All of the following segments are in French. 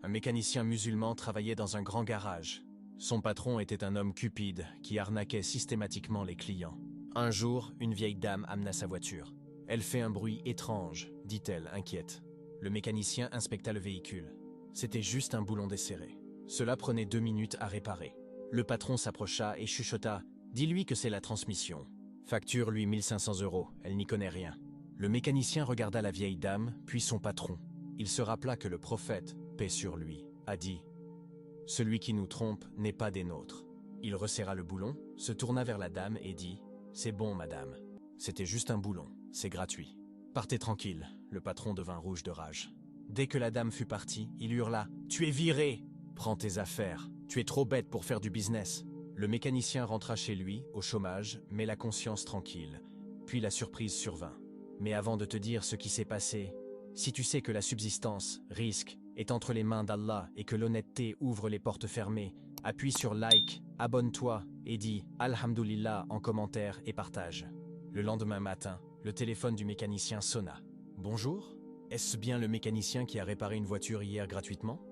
Un mécanicien musulman travaillait dans un grand garage. Son patron était un homme cupide qui arnaquait systématiquement les clients. Un jour, une vieille dame amena sa voiture. « Elle fait un bruit étrange », dit-elle, inquiète. Le mécanicien inspecta le véhicule. C'était juste un boulon desserré. Cela prenait 2 minutes à réparer. Le patron s'approcha et chuchota « Dis-lui que c'est la transmission. Facture-lui 1500 €, elle n'y connaît rien. » Le mécanicien regarda la vieille dame, puis son patron. Il se rappela que le prophète, paix sur lui, a dit « Celui qui nous trompe n'est pas des nôtres. » Il resserra le boulon, se tourna vers la dame et dit « C'est bon, madame. C'était juste un boulon, c'est gratuit. » « Partez tranquille. » Le patron devint rouge de rage. Dès que la dame fut partie, il hurla « Tu es viré! Prends tes affaires. Tu es trop bête pour faire du business. » Le mécanicien rentra chez lui, au chômage, mais la conscience tranquille. Puis la surprise survint. « Mais avant de te dire ce qui s'est passé, si tu sais que la subsistance, risque, est entre les mains d'Allah et que l'honnêteté ouvre les portes fermées, appuie sur like, abonne-toi et dis « Alhamdulillah » en commentaire et partage. Le lendemain matin, le téléphone du mécanicien sonna. « Bonjour, est-ce bien le mécanicien qui a réparé une voiture hier gratuitement ?»«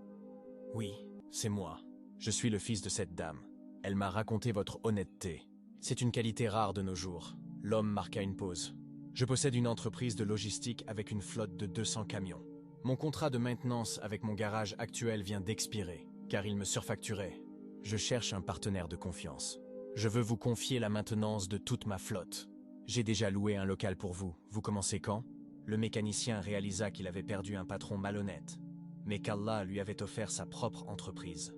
Oui, c'est moi. Je suis le fils de cette dame. Elle m'a raconté votre honnêteté. C'est une qualité rare de nos jours. » L'homme marqua une pause. « Je possède une entreprise de logistique avec une flotte de 200 camions. Mon contrat de maintenance avec mon garage actuel vient d'expirer, car il me surfacturait. Je cherche un partenaire de confiance. Je veux vous confier la maintenance de toute ma flotte. J'ai déjà loué un local pour vous. Vous commencez quand ?» Le mécanicien réalisa qu'il avait perdu un patron malhonnête, mais qu'Allah lui avait offert sa propre entreprise.